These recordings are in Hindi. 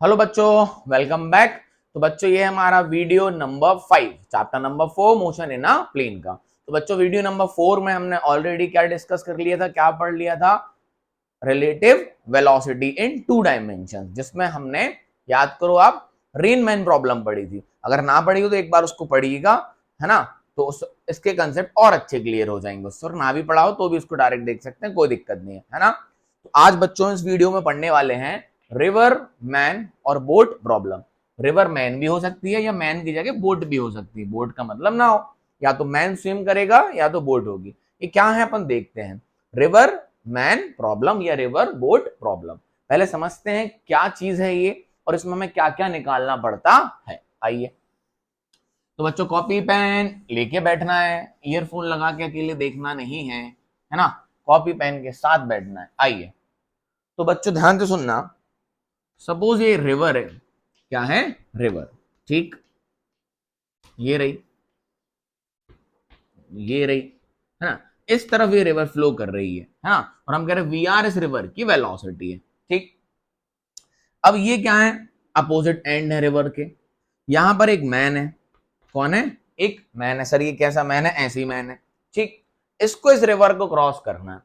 हेलो बच्चों, वेलकम बैक। तो बच्चों ये हमारा video number 5, chapter number 4, motion in a plane का। तो बच्चों वीडियो नंबर 4 में हमने ऑलरेडी क्या डिस्कस कर लिया था, क्या पढ़ लिया था? Relative velocity in two dimension, जिसमें हमने, याद करो आप, रेनमैन प्रॉब्लम पढ़ी थी। अगर ना पढ़ी हो तो एक बार उसको पढ़िएगा, है ना। तो इसके कंसेप्ट और अच्छे क्लियर हो जाएंगे उससे, और ना भी पढ़ा हो तो भी उसको डायरेक्ट देख सकते हैं, कोई दिक्कत नहीं है ना। तो आज बच्चों इस वीडियो में पढ़ने वाले हैं रिवर मैन और बोट प्रॉब्लम। रिवर मैन भी हो सकती है या मैन की जगह बोट भी हो सकती है। बोट का मतलब ना हो, या तो मैन स्विम करेगा या तो बोट होगी। ये क्या है अपन देखते हैं। रिवर मैन प्रॉब्लम या रिवर बोट प्रॉब्लम। पहले समझते हैं क्या चीज है ये और इसमें हमें क्या क्या निकालना पड़ता है। आइए, तो बच्चों कॉपी पेन लेके बैठना है, ईयरफोन लगा के अकेले देखना नहीं है ना। कॉपी पेन के साथ बैठना है। आइए, तो बच्चों ध्यान से सुनना। सपोज ये रिवर है, क्या है? रिवर। ठीक, ये रही, ये रही, है ना। इस तरफ ये रिवर फ्लो कर रही है ना। और हम कह रहे हैं वी आर इस रिवर की वेलोसिटी है। ठीक, अब ये क्या है? अपोजिट एंड है रिवर के। यहां पर एक मैन है। कौन है? एक मैन है। सर ये कैसा मैन है? ऐसी मैन है। ठीक, इसको इस रिवर को क्रॉस करना है।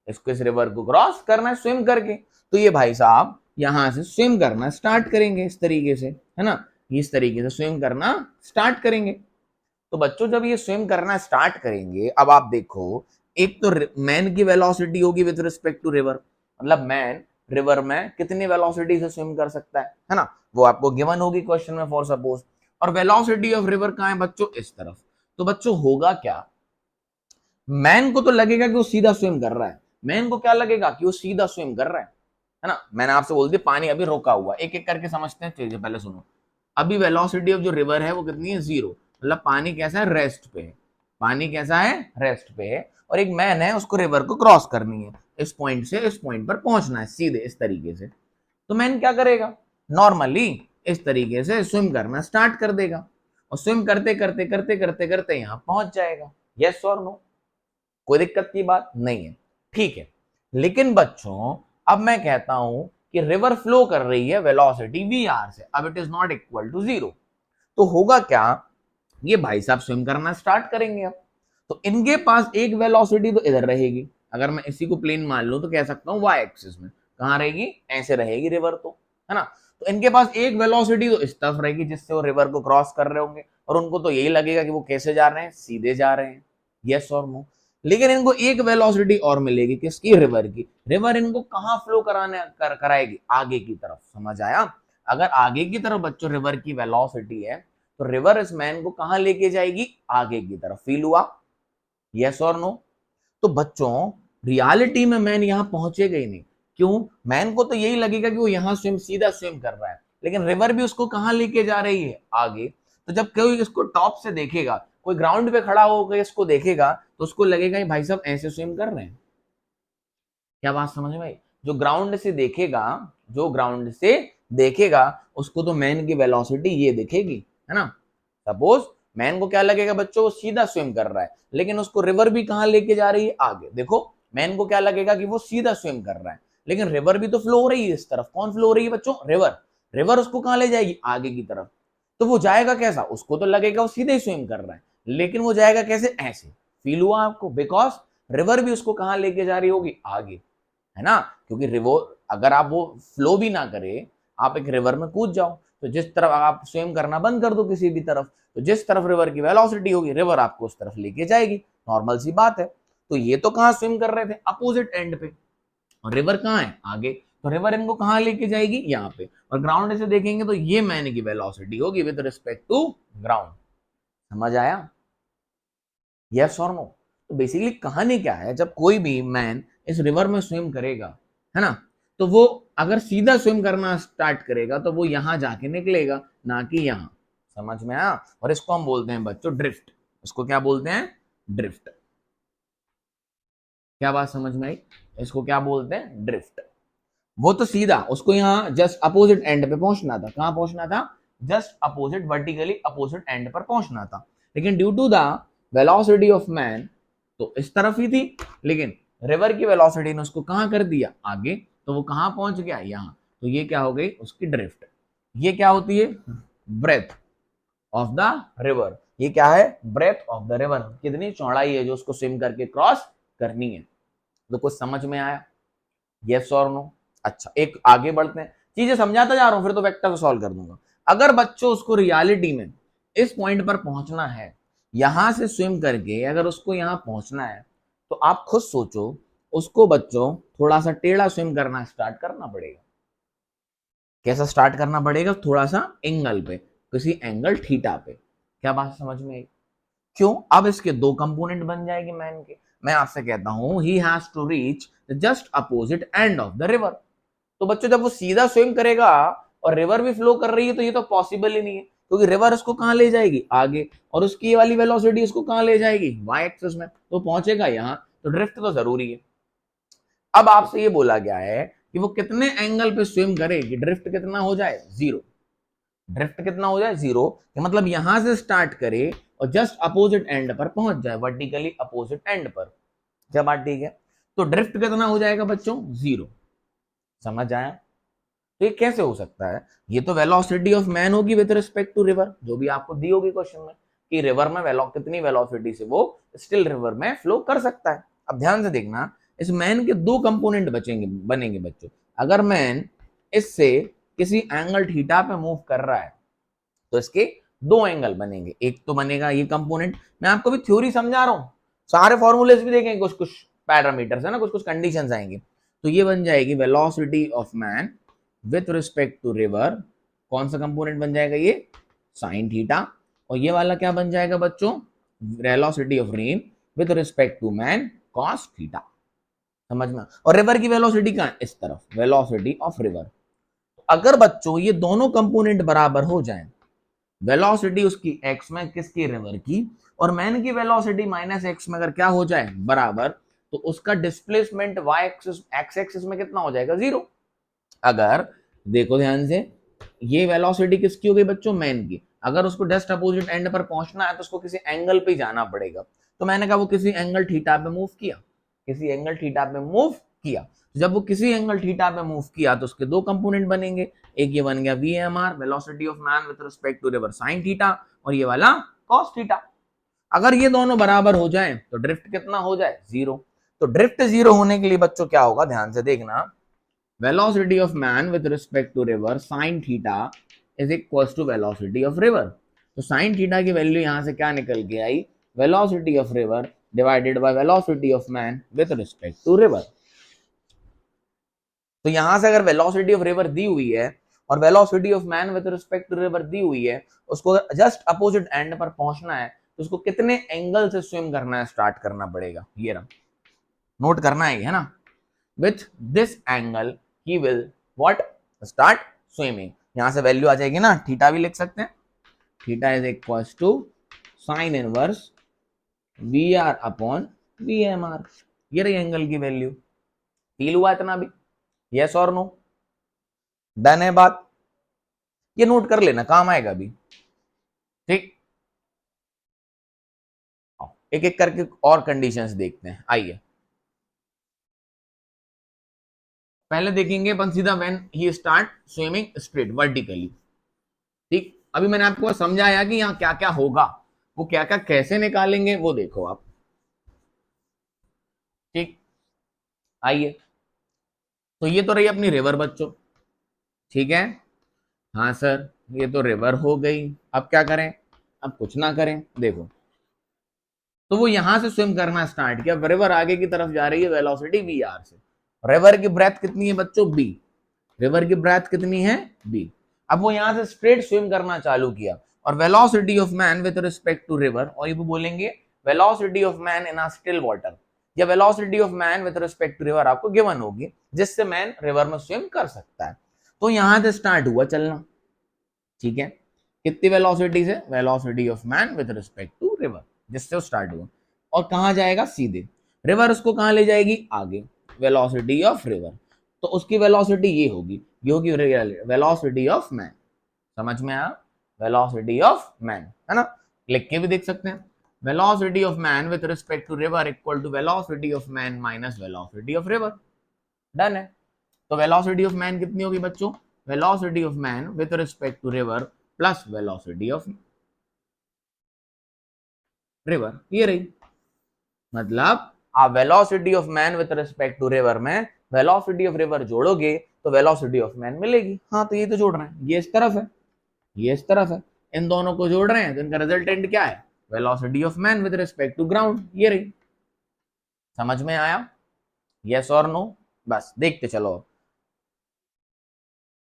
इसको इस रिवर को क्रॉस करना है स्विम करके। तो ये भाई साहब यहां से स्विम करना स्टार्ट करेंगे इस तरीके से, है ना। इस तरीके से स्विम करना स्टार्ट करेंगे। तो बच्चों जब ये स्विम करना स्टार्ट करेंगे, अब आप देखो, एक तो मैन की वेलोसिटी होगी विद रिस्पेक्ट टू रिवर। मतलब मैन रिवर में कितनी वेलोसिटी से स्विम कर सकता है ना। वो आपको गिवन होगी क्वेश्चन में फॉर सपोज। और वेलोसिटी ऑफ रिवर कहां है बच्चों? इस तरफ। तो बच्चों होगा क्या? मैन को तो लगेगा कि वो सीधा स्विम कर रहा है। मैन को क्या लगेगा? कि वो सीधा स्विम कर रहा है ना। मैंने आपसे बोल दिया पानी अभी रोका हुआ। एक एक करके समझते हैं चीजें, पहले सुनो। अभी वेलोसिटी ऑफ जो रिवर है वो कितनी है? 0। मतलब पानी कैसा है? रेस्ट पे है। पानी कैसा है? रेस्ट पे है। और एक मैन है, उसको रिवर को क्रॉस करनी है, इस पॉइंट से इस पॉइंट पर पहुंचना है सीधे इस तरीके से। तो मैन क्या करेगा? नॉर्मली इस तरीके से स्विम करना स्टार्ट कर देगा, और स्विम करते करते करते करते करते यहां पहुंच जाएगा। यस और नो? कोई दिक्कत की बात नहीं है। ठीक है, लेकिन बच्चों अब मैं कहता हूं कि रिवर फ्लो कर रही है वेलोसिटी वी आर से, अब it is not equal to 0। तो होगा क्या? ये भाई साहब स्विम करना स्टार्ट करेंगे अब। तो इनके पास एक वेलोसिटी तो इधर रहेगी। अगर मैं इसी को प्लेन मान लूं तो कह सकता हूं वाई एक्सिस में। कहां रहेगी? ऐसे रहेगी रिवर, तो है ना। तो इनके पास एक वेलोसिटी तो इस तरफ रहेगी जिससे वो रिवर को क्रॉस कर रहे होंगे, और उनको तो यही लगेगा कि वो कैसे जा रहे हैं? सीधे जा रहे हैं। यस और नो? लेकिन इनको एक वेलोसिटी और मिलेगी, किसकी? रिवर की। रिवर इनको कहां फ्लो कराएगी? आगे की तरफ। समझ आया? अगर आगे की तरफ बच्चों रिवर की वेलोसिटी है, तो रिवर इस मैन को कहां लेके जाएगी? आगे की तरफ। फील हुआ? यस और नो? तो बच्चों रियलिटी में मैन यहां पहुंचेगा ही नहीं। क्यों? मैन को तो यही लगेगा कि वो यहां स्विम सीधा स्विम कर रहा है, लेकिन रिवर भी उसको कहां लेके जा रही है? आगे। तो जब कोई इसको टॉप से देखेगा, कोई ग्राउंड पे खड़ा होकर इसको देखेगा, तो उसको लगेगा कि भाई साहब ऐसे स्विम कर रहे हैं। क्या बात समझ में आई? जो ग्राउंड से देखेगा, जो ग्राउंड से देखेगा, उसको तो मैन की वेलोसिटी ये दिखेगी, है ना। सपोज मैन को क्या लगेगा बच्चों? वो सीधा स्विम कर रहा है, लेकिन उसको रिवर भी कहां लेके जा रही है? आगे। देखो, मैन को क्या लगेगा कि वो सीधा स्विम कर रहा है, लेकिन रिवर भी तो फ्लो हो रही है इस तरफ। कौन फ्लो हो रही है बच्चों? रिवर। रिवर उसको कहां ले जाएगी? आगे की तरफ। तो वो जाएगा कैसा? उसको तो लगेगा वो सीधे ही स्विम कर रहा है, लेकिन वो जाएगा कैसे? ऐसे। फील हुआ आपको? बिकॉज रिवर भी उसको कहां लेके जा रही होगी? आगे, है ना। क्योंकि रिवर, अगर आप वो फ्लो भी ना करे, आप एक रिवर में कूद जाओ, तो जिस तरफ आप स्विम करना बंद कर दो किसी भी तरफ, तो जिस तरफ रिवर की वेलोसिटी होगी, रिवर आपको उस तरफ लेके जाएगी। नॉर्मल सी बात है। तो ये तो कहां स्विम कर रहे थे? अपोजिट एंड पे। और रिवर कहां है? आगे। तो रिवर इनको कहां लेके जाएगी? यहाँ पे। और ग्राउंड से देखेंगे तो ये मैन की वेलोसिटी होगी विद रिस्पेक्ट टू ग्राउंड। समझ आया? यस और नो? तो बेसिकली कहानी क्या है, जब कोई भी मैन इस रिवर में स्विम करेगा, है ना, तो वो अगर सीधा स्विम करना स्टार्ट करेगा तो वो यहां जाके निकलेगा, ना कि यहां। समझ में आया? और इसको हम बोलते हैं बच्चों ड्रिफ्ट। इसको क्या बोलते हैं? ड्रिफ्ट। क्या बात समझ में आई? इसको क्या बोलते हैं? ड्रिफ्ट। वो तो सीधा उसको यहाँ जस्ट अपोजिट एंड पे पहुंचना था। कहां पहुंचना था? Just opposite, vertically opposite end पर पहुंचना था। लेकिन due to the velocity of man तो इस तरफ ही थी, लेकिन रिवर की वेलोसिटी ने उसको कहां कर दिया? आगे। तो वो कहां पहुंच गया? यहां। तो ये क्या हो गई? उसकी ड्रिफ्ट। ये क्या होती है, ब्रेथ ऑफ द रिवर। ये क्या है, ब्रेथ ऑफ द रिवर, कितनी चौड़ाई है जो उसको स्विम करके क्रॉस करनी है। तो कुछ समझ में आया, यस और नो। अच्छा, एक आगे बढ़ते हैं, चीजें समझाता जा रहा हूं, फिर तो वेक्टर को सॉल्व कर दूंगा। अगर बच्चों उसको रियलिटी में इस पॉइंट पर पहुंचना है, यहां से स्विम करके अगर उसको यहां पहुंचना है, तो आप खुद सोचो, उसको बच्चों थोड़ा सा टेढ़ा स्विम करना स्टार्ट करना पड़ेगा। कैसा स्टार्ट करना पड़ेगा, थोड़ा सा एंगल पे, किसी एंगल थीटा पे। क्या बात समझ में आई? क्यों, अब इसके दो कंपोनेंट बन जाएगी मैन के। मैं आपसे कहता हूं he has to reach the just opposite end of the river. तो बच्चों जब वो सीधा स्विम करेगा और रिवर भी फ्लो कर रही है, तो ये तो पॉसिबल ही नहीं है, क्योंकि रिवर उसको कहां ले जाएगी, आगे, और उसकी ये वाली वेलोसिटी उसको कहां ले जाएगी, वाई एक्सिस में, तो पहुंचेगा यहां। तो ड्रिफ्ट तो जरूरी है। अब आपसे ये बोला गया है कि वो कितने एंगल पे स्विम करे कि ड्रिफ्ट कितना हो जाए, जीरो। ड्रिफ्ट कितना हो जाए, जीरो। मतलब यहां से स्टार्ट करे और जस्ट अपोजिट एंड पर पहुंच जाए, वर्टिकली अपोजिट एंड पर। क्या बात ठीक है? तो ड्रिफ्ट कितना हो जाएगा बच्चों, जीरो। समझ आया? तो ये कैसे हो सकता है? ये तो वेलोसिटी ऑफ मैन होगी विद रिस्पेक्ट टू रिवर, जो भी आपको दी होगी क्वेश्चन में, कि रिवर में कितनी वेलोसिटी से वो स्टिल रिवर में फ्लो कर सकता है। अब ध्यान से देखना, इस मैन के दो कंपोनेंट बनेंगे बच्चों। अगर मैन इससे किसी एंगल थीटा पे मूव कर रहा है, तो इसके दो एंगल बनेंगे। एक तो बनेगा ये कंपोनेंट, मैं आपको भी थ्योरी समझा रहा हूं, सारे फॉर्मूलेस भी देखेंगे, कुछ कुछ पैरामीटर्स है ना, कुछ कुछ कंडीशंस आएंगे। तो ये बन जाएगी velocity of man with respect to river. कौन सा कंपोनेंट बन जाएगा ये, साइन थीटा। और ये वाला क्या बन जाएगा बच्चों, velocity of rain with respect to man, cos theta. समझ में? और रिवर की वेलोसिटी कहां है, इस तरफ, वेलोसिटी ऑफ रिवर। अगर बच्चों ये दोनों कंपोनेंट बराबर हो जाएं, वेलोसिटी उसकी एक्स में, किसकी, रिवर की, और मैन की वेलोसिटी माइनस एक्स में अगर क्या हो जाए, बराबर, तो उसका displacement Y axis, X axis में कितना हो जाएगा, जीरो। अगर देखो ध्यान से, ये वेलोसिटी किसकी हो गई बच्चों, मैन की। अगर उसको जस्ट अपोजिट एंड पर पहुंचना है, तो उसको किसी एंगल पे जाना पड़ेगा। तो मैंने कहा वो किसी एंगल थीटा पे मूव किया, किसी एंगल थीटा पे मूव किया। जब वो किसी एंगल थीटा पे मूव किया, तो उसके दो कंपोनेंट बनेंगे। एक ये बन गया VMR, velocity of man with respect to river, sine theta, और ये वाला कॉस थीटा। अगर ये दोनों बराबर हो जाएं, तो ड्रिफ्ट कितना हो जाए, जीरो। तो ड्रिफ्ट जीरो होने के लिए बच्चों क्या होगा, ध्यान से देखना, velocity of man with respect to river sin theta is equals to velocity of river। तो sin theta की वैल्यू यहां से क्या निकल के आई, velocity of river divided by velocity of man with respect to river। तो यहां से अगर velocity of river दी हुई है और velocity of man with respect to river दी हुई है, उसको जस्ट अपोजिट एंड पर पहुंचना है, तो उसको कितने एंगल से स्विम करना है, स्टार्ट करना पड़ेगा। ये रहा, नोट करना है ना, with this angle he will what, start swimming. यहां से वैल्यू आ जाएगी ना, थीटा भी लिख सकते हैं, theta is equal to sine inverse VR upon VMR। ये रही एंगल की वैल्यू। फील हुआ इतना भी, यस और नो? डन है बात? ये नोट कर लेना, काम आएगा अभी, ठीक। एक एक करके और कंडीशंस देखते हैं, आइए। पहले देखेंगे अपन सीधा, when he start swimming straight vertically, ठीक। अभी मैंने आपको समझाया कि यहाँ क्या क्या होगा, वो क्या क्या कैसे निकालेंगे वो देखो आप, ठीक। आइए, तो ये तो रही अपनी रिवर बच्चों, ठीक है। हाँ सर, ये तो रिवर हो गई। अब क्या करें, अब कुछ ना करें, देखो, तो वो यहां से स्विम करना स्टार्ट किया, रिवर आगे की तरफ जा रही है, वेलोसिटी VR से। रिवर की ब्रेथ कितनी है बच्चों, B। रिवर की ब्रेथ कितनी है, B। अब वो यहां से स्ट्रेट स्विम करना चालू किया, और velocity of man with respect to river, और ये बोलेंगे velocity of man in a still water, या velocity of man with respect to river आपको गिवन होगी, जिससे मैन रिवर में स्विम कर सकता है। तो यहां से स्टार्ट हुआ चलना, ठीक है। कितनी वेलोसिटी से, velocity of man with respect to river, जिससे वो स्टार्ट हुआ, और कहां जाएगा, सीधे रिवर उसको कहां ले जाएगी, आगे, वेलोसिटी ऑफ रिवर। तो उसकी वेलोसिटी ये होगी वेलोसिटी ऑफ मैन। समझ में आया, वेलोसिटी ऑफ मैन, है ना। लिख के भी देख सकते हैं, velocity of man with respect to river equal to velocity of man minus velocity of river. Done है। तो वेलोसिटी ऑफ मैन कितनी होगी बच्चों, velocity of man with respect to river plus velocity of river, ये रही। मतलब आप velocity of man with respect to river में वेलोसिटी ऑफ रिवर जोड़ोगे तो वेलोसिटी ऑफ मैन मिलेगी। हाँ तो ये तो जोड़ रहे हैं, ये इस तरफ है, ये इस तरफ है, इन दोनों को जोड़ रहे हैं तो इनका रिजल्टेंट क्या है, velocity of man with respect to ground, ये रही। समझ में आया? यस और नो? बस देखते चलो।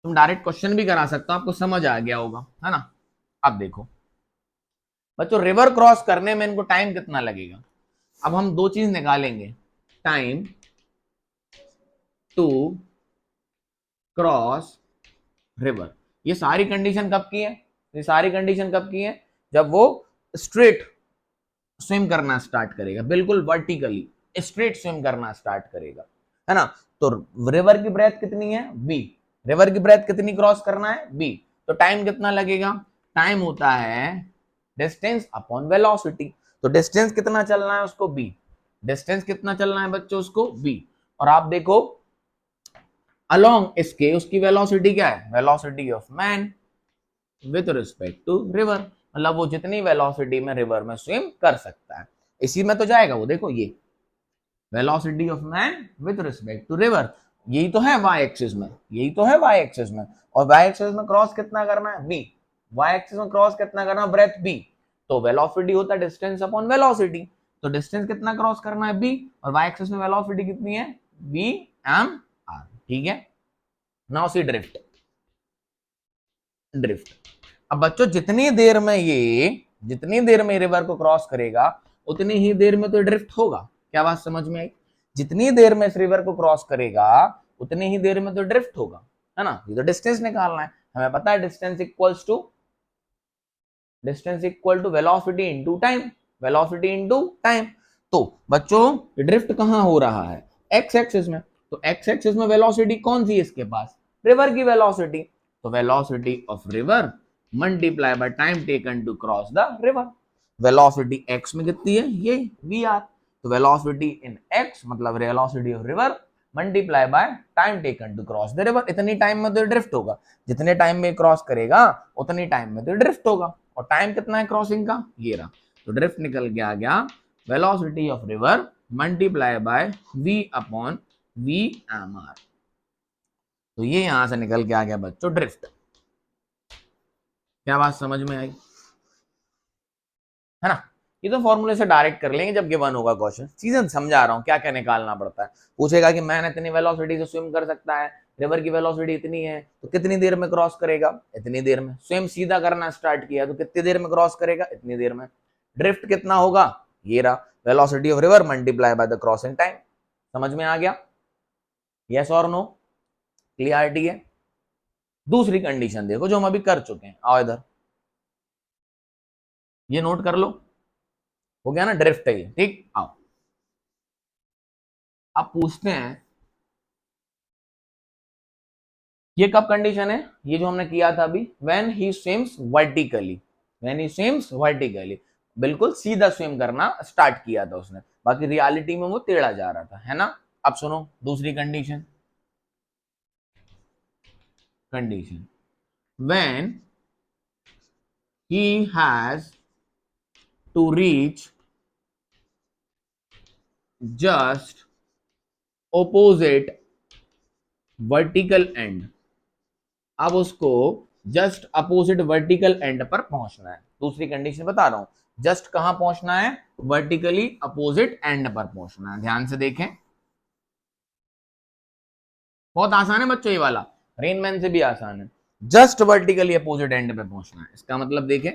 तुम डायरेक्ट क्वेश्चन भी करा सकते हो, आपको समझ आ गया होगा, है ना। अब देखो बच्चों, रिवर क्रॉस करने में इनको टाइम कितना लगेगा। अब हम दो चीज निकालेंगे, टाइम टू क्रॉस रिवर। ये सारी कंडीशन कब की है, ये सारी कंडीशन कब की है, जब वो स्ट्रेट स्विम करना स्टार्ट करेगा, बिल्कुल वर्टिकली स्ट्रेट स्विम करना स्टार्ट करेगा, है ना। तो रिवर की ब्रेथ कितनी है, बी। रिवर की ब्रेथ कितनी क्रॉस करना है, बी। तो टाइम कितना लगेगा, टाइम होता है डिस्टेंस अपॉन वेलोसिटी। तो डिस्टेंस कितना चलना है उसको, बी। डिस्टेंस कितना चलना है बच्चों उसको, बी। और आप देखो अलोंग इसके उसकी वेलोसिटी क्या है, velocity of man with respect to river. मतलब वो जितनी वेलोसिटी में रिवर में स्विम कर सकता है इसी में तो जाएगा वो। देखो ये velocity of man with respect to river, यही तो है वाई एक्सिस में, यही तो है वाई एक्सिस में। और वाई एक्सिस में क्रॉस कितना करना है, बी। वाई एक्सिस में क्रॉस कितना करना है, ब्रेथ बी। तो वेलोसिटी होता है डिस्टेंस अपॉन वेलोसिटी। तो डिस्टेंस कितना क्रॉस करना है, बी। और वाई एक्सिस में वेलोसिटी कितनी है, बी एम आर। ठीक है, नाउ सी ड्रिफ्ट। ड्रिफ्ट, अब बच्चों जितनी देर में रिवर को क्रॉस करेगा उतनी ही देर में तो ड्रिफ्ट होगा। क्या बात समझ में आई? जितनी देर में इस रिवर को क्रॉस करेगा उतनी ही देर में तो ड्रिफ्ट होगा, है ना। ये तो डिस्टेंस निकालना है, हमें पता है distance equal to velocity into time, velocity into time. तो बच्चों ड्रिफ्ट कहां हो रहा है, एक्स एक्सिस में। तो एक्स एक्सिस में वेलोसिटी कौन सी है इसके पास, रिवर की वेलोसिटी। तो velocity of river multiply by time taken to cross the river. Velocity X में कितनी है, ये वी आर। तो वेलोसिटी इन एक्स मतलब velocity of river multiply by time taken to cross the river. इतनी टाइम में तो ड्रिफ्ट होगा, जितने टाइम में क्रॉस करेगा उतनी टाइम में तो ड्रिफ्ट होगा। और टाइम कितना है क्रॉसिंग का, ये रहा। तो ड्रिफ्ट निकल के आ गया velocity of river multiply by v upon v m r. तो ये यहां से निकल के आ गया बच्चों ड्रिफ्ट। क्या बात समझ में आई, है ना। ये तो फॉर्मूले से डायरेक्ट कर लेंगे जब गिवन होगा क्वेश्चन। चीजें समझा रहा हूं क्या क्या निकालना पड़ता है। पूछेगा कि मैन इतनी वेलोसिटी से स्विम कर सकता है, रिवर की वेलोसिटी इतनी है, तो कितनी देर में क्रॉस करेगा, इतनी देर में। स्विम सीधा करना स्टार्ट किया तो कितनी देर में क्रॉस करेगा, इतनी देर में। ड्रिफ्ट कितना होगा, ये रहा, velocity of river multiply by the crossing time. समझ में आ गया, यस और नो, क्लियरिटी है। दूसरी कंडीशन देखो जो हम अभी कर चुके हैं, आओ इधर, ये नोट कर लो, हो गया ना, ड्रिफ्ट है ये, ठीक। आओ अब पूछते हैं ये कब कंडीशन है, ये जो हमने किया था अभी, when he swims vertically, when he swims vertically, बिल्कुल सीधा स्विम करना स्टार्ट किया था उसने, बाकी रियलिटी में वो टेढ़ा जा रहा था, है ना। अब सुनो दूसरी condition, when he has to reach just opposite vertical end। अब उसको जस्ट अपोजिट वर्टिकल एंड पर पहुंचना है। दूसरी कंडीशन बता रहा हूं, जस्ट कहां पहुंचना है, वर्टिकली अपोजिट एंड पर पहुंचना है। ध्यान से देखें, बहुत आसान है बच्चों ये वाला, रेनमैन से भी आसान है। जस्ट वर्टिकली अपोजिट एंड पे पहुंचना है, इसका मतलब देखें,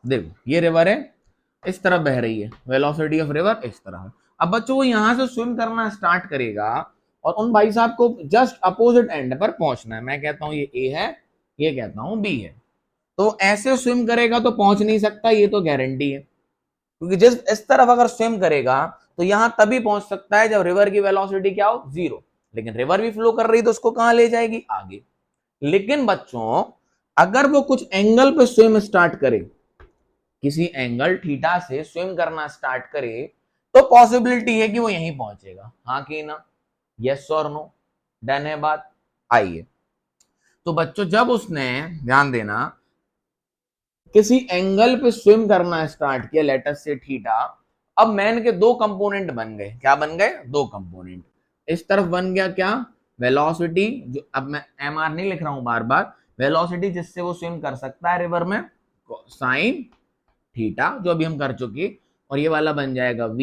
देखो ये रिवर है, इस तरफ बह रही है, वेलोसिटी ऑफ रिवर इस तरह है। अब बच्चों वो यहां से स्विम करना स्टार्ट करेगा और उन भाई साहब को जस्ट अपोजिट एंड पर पहुंचना है। मैं कहता हूं ये ए है, ये कहता हूं बी है। तो ऐसे स्विम करेगा तो पहुंच नहीं सकता, ये तो गारंटी है, क्योंकि जिस इस तरफ अगर स्विम करेगा तो यहां तभी पहुंच सकता है जब रिवर की वेलोसिटी क्या हो, 0। लेकिन रिवर भी फ्लो कर रही तो उसको कहां ले जाएगी, आगे। लेकिन बच्चों अगर वो कुछ एंगल पे स्विम स्टार्ट करे, किसी एंगल थीटा से स्विम करना स्टार्ट करे, तो पॉसिबिलिटी है कि वो यहीं पहुंचेगा, हाँ कि ना। यस और नो, डन है बात। आइए, तो बच्चों जब उसने, ध्यान देना, किसी एंगल पे स्विम करना स्टार्ट किया, लेटर से थीटा, अब मैन के दो कंपोनेंट बन गए। क्या बन गए? दो कंपोनेंट। इस तरफ बन गया क्या? वेलोसिटी, जो अब मैं एम आर नहीं लिख रहा हूं बार बार, वेलोसिटी जिससे वो स्विम कर सकता है रिवर में, साइन थीटा, जो अभी हम कर चुके, और ये वाला बन जाएगा v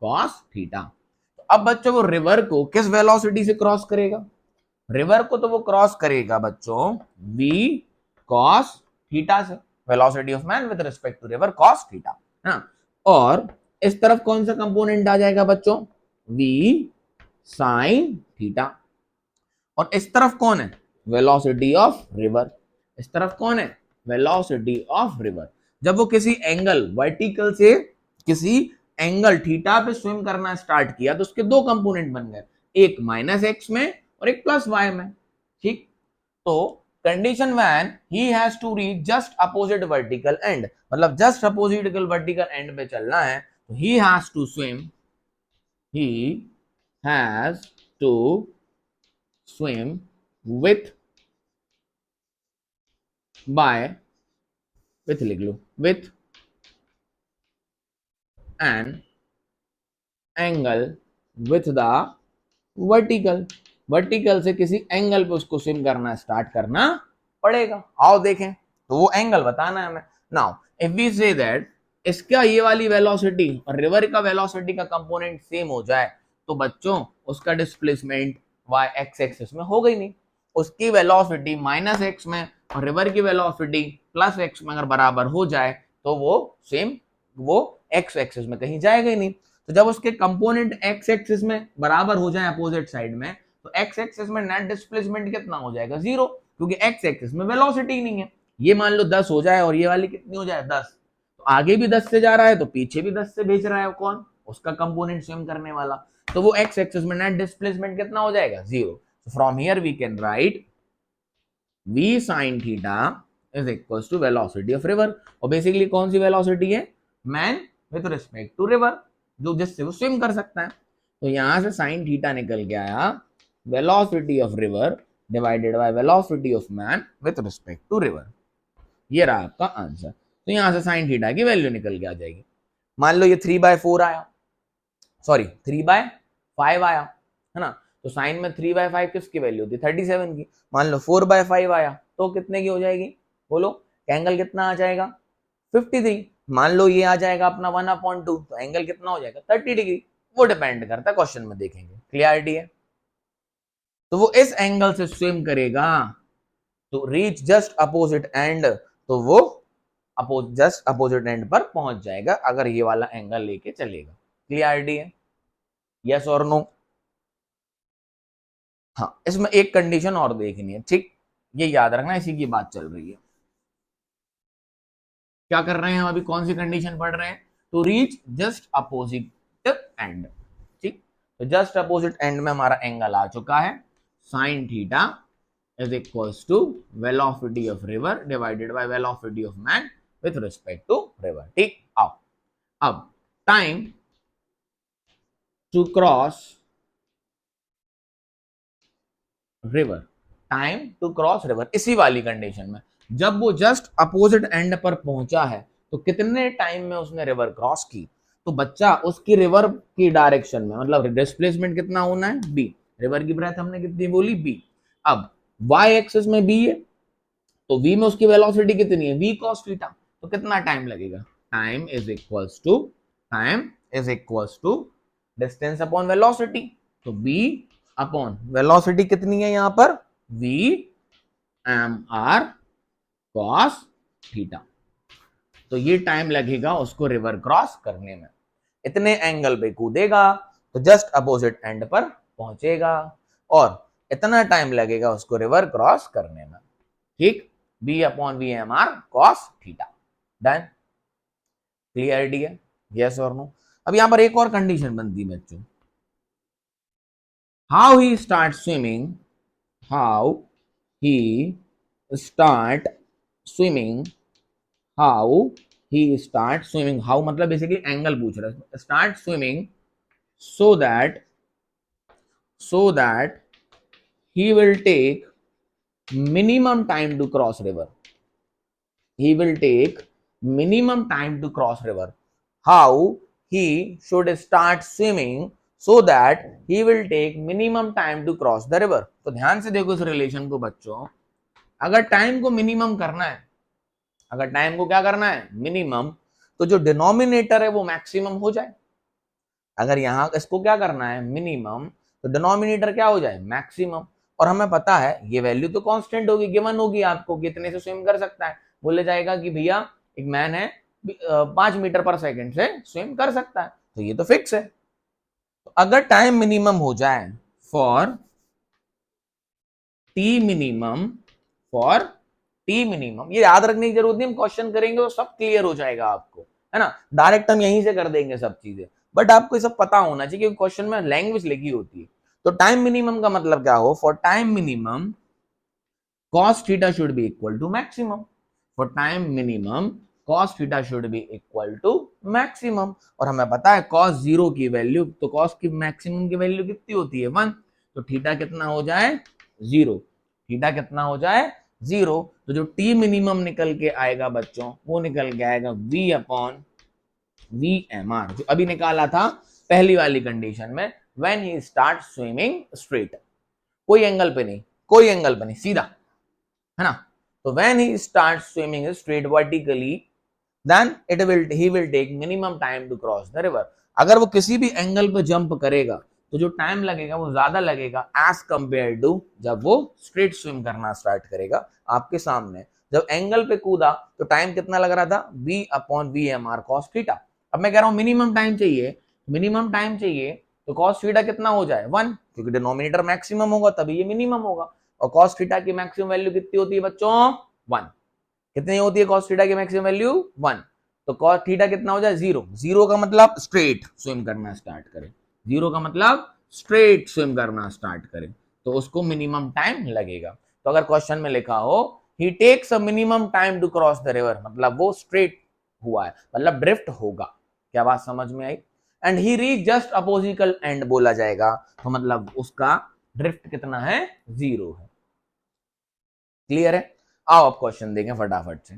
cos थीटा। तो अब बच्चों वो रिवर को किस वेलोसिटी से क्रॉस करेगा? रिवर को तो वो क्रॉस करेगा बच्चों v cos थीटा से, velocity of man with respect to river cos theta, है ना। और इस तरफ कौन सा कंपोनेंट आ जाएगा बच्चों? v sin theta. और इस तरफ कौन है? Velocity of river. इस तरफ कौन है? Velocity of river. जब वो किसी एंगल वर्टिकल से किसी एंगल थीटा पे स्विम करना स्टार्ट किया तो उसके दो कंपोनेंट बन गए, एक माइनस एक्स में और एक प्लस वाई में। ठीक, तो condition when he has to reach just opposite vertical end, मतलब जस्ट अपोजिट वर्टिकल एंड पे चलना है, तो he has to swim, he has to swim with, by, with लिख लो, with an angle with the vertical, vertical से किसी एंगल पे उसको स्विम करना स्टार्ट करना पड़ेगा। आओ देखें, तो वो एंगल बताना है हमें। Now if we say that इसका ये वाली वेलोसिटी और रिवर का वेलोसिटी का कंपोनेंट सेम हो जाए, तो बच्चों उसका डिस्प्लेसमेंट वाई एक्स एक्सिस में हो गई नहीं। उसकी वेलोसिटी माइनस एक्स में और रिवर की वेलोसिटी प्लस एक्स में अगर बराबर हो जाए तो वो सेम, वो एक्स एक्सिस में कहीं जाएगा ही नहीं। तो जब उसके कंपोनेंट एक्स एक्सिस में बराबर हो जाए अपोजिट साइड में, तो एक्स एक्सिस में नेट डिस्प्लेसमेंट कितना हो जाएगा? जीरो, क्योंकि एक्स एक्सिस में वेलोसिटी नहीं है। ये मान लो 10 हो जाए और ये वाली कितनी हो जाए? 10, तो आगे भी 10 से जा रहा है तो पीछे भी 10 से भेज रहा है कौन? उसका कंपोनेंट स्विम करने वाला। तो वो एक्स एक्सिस में नेट डिस्प्लेसमेंट कितना हो जाएगा? Zero. From here we can write v sin theta is equals to velocity of river. और बेसिकली कौन सी वेलोसिटी है? Man with respect to river, जो जिससे वो स्विम कर सकता है। तो यहां से साइन थीटा निकल के आया velocity of river divided by velocity of man with respect to river. ये रहा आपका आंसर। तो यहां से साइन थीटा की वैल्यू निकल के आ जाएगी। मान लो ये 3/4 आया, सॉरी 3/5 आया, है ना। तो साइन में 3/5 किसकी वैल्यू होती है? 37 की। मान लो 4/5 आया तो कितने की हो जाएगी? बोलो, एंगल कितना आ जाएगा? 53। मान लो ये आ जाएगा अपना 1/2, तो एंगल कितना हो जाएगा? 30 डिग्री। वो डिपेंड करता है, क्वेश्चन में देखेंगे। क्लियरिटी है? तो वो इस एंगल से स्विम करेगा तो रीच जस्ट अपोजिट एंड, तो वो जस्ट अपोजिट एंड पर पहुंच जाएगा अगर ये वाला एंगल लेके चलेगा। क्लियरिटी है? यस और नो? हाँ, इसमें एक कंडीशन और देखनी है, ठीक, ये याद रखना, इसी की बात चल रही है। क्या कर रहे हैं हम अभी? कौन सी कंडीशन पढ़ रहे हैं? To reach just opposite end. ठीक, तो जस्ट अपोजिट एंड में हमारा एंगल आ चुका है, sine theta is equals to velocity of river divided by velocity of man with respect to river. ठीक, आओ अब time to cross river, time to cross river, इसी वाली कंडीशन में जब वो जस्ट अपोजिट एंड पर पहुंचा है तो कितने टाइम में उसने रिवर क्रॉस की? तो बच्चा उसकी रिवर की डायरेक्शन में, मतलब डिस्प्लेसमेंट कितना होना है? b। रिवर की ब्रेथ हमने कितनी बोली? b। अब y एक्सिस में b है तो v में उसकी वेलोसिटी कितनी है? v cos theta. तो कितना टाइम लगेगा? Time is equals to distance upon velocity. तो b अपॉन वेलोसिटी कितनी है यहां पर? v mr cos theta. तो ये टाइम लगेगा उसको रिवर क्रॉस करने में। इतने एंगल पे कूदेगा तो जस्ट अपोजिट एंड पर पहुंचेगा और इतना टाइम लगेगा उसको रिवर क्रॉस करने में। ठीक, b upon v m r cos theta. Done? Clarity है? यस और नो? अब यहां पर एक और कंडीशन बनती है बच्चों, how he start swimming, how he start swimming, how he start swimming, how मतलब बेसिकली एंगल पूछ रहा है, start swimming so that so that he will take minimum time to cross river. He will take minimum time to cross river. How he should start swimming so that he will take minimum time to cross the river. तो ध्यान से देखो इस रिलेशन को बच्चों, अगर टाइम को मिनिमम करना है, अगर टाइम को क्या करना है मिनिमम, तो जो डिनोमिनेटर है वो मैक्सिमम हो जाए। अगर यहां इसको क्या करना है मिनिमम, तो डिनोमिनेटर क्या हो जाए मैक्सिमम। और हमें पता है ये वैल्यू तो कांस्टेंट होगी, गिवन होगी आपको, कितने से स्विम कर सकता है। बोले जाएगा कि भैया एक मैन है 5 मीटर पर सेकंड से स्विम कर सकता है, तो ये तो फिक्स है। तो अगर टाइम मिनिमम हो जाए for T minimum, for T minimum, ये याद रखने की जरूरत नहीं, हम क्वेश्चन करेंगे तो सब क्लियर हो जाएगा आपको, है ना। डायरेक्ट हम यहीं से कर देंगे सब चीजें, बट आपको ये सब पता होना चाहिए क्योंकि क्वेश्चन में लैंग्वेज लिखी होती है। तो टाइम मिनिमम का मतलब क्या हो, for time minimum cos theta should be equal to maximum. For time minimum cos theta should be equal to maximum. और हमें पता है cos 0 की वैल्यू, तो cos की मैक्सिमम की वैल्यू कितनी होती है 1, तो थीटा कितना हो जाए 0, थीटा कितना हो जाए 0। तो जो t मिनिमम निकल के आएगा बच्चों, वो निकल के आएगा v upon v m r, जो अभी निकाला था पहली वाली कंडीशन में, when he start swimming straight, कोई एंगल पे नहीं, कोई एंगल पे नहीं, सीधा, है ना। तो when he start swimming straight vertically, then he will take minimum time to cross the river. अगर वो किसी भी एंगल पे जंप करेगा तो जो टाइम लगेगा वो ज्यादा लगेगा एज कंपेयर टू जब वो स्ट्रेट स्विम करना स्टार्ट करेगा आपके सामने। जब एंगल पे कूदा तो टाइम कितना लग रहा था v upon v m r cos theta. अब मैं कह रहा हूं मिनिमम टाइम चाहिए, मिनिमम टाइम चाहिए तो कॉस थीटा कितना हो जाए 1, क्योंकि डिनोमिनेटर मैक्सिमम होगा तभी ये मिनिमम होगा। और कॉस थीटा की मैक्सिमम वैल्यू कितनी होती है बच्चों 1, कितनी होती है कॉस थीटा की मैक्सिमम वैल्यू 1, तो कॉस थीटा कितना हो जाए 0, 0 का मतलब स्ट्रेट स्विम करना स्टार्ट करे, 0 का मतलब स्ट्रेट स्विम करना स्टार्ट करे, तो उसको मिनिमम टाइम लगेगा। तो अगर क्वेश्चन में लिखा हो he takes a minimum time to cross the river, मतलब वो स्ट्रेट हुआ है, मतलब ड्रिफ्ट होगा। क्या बात समझ में आई। And he reach just opposite end बोला जाएगा, तो मतलब उसका ड्रिफ्ट कितना है 0 है। क्लियर है। आओ अब क्वेश्चन देखें फटाफट से,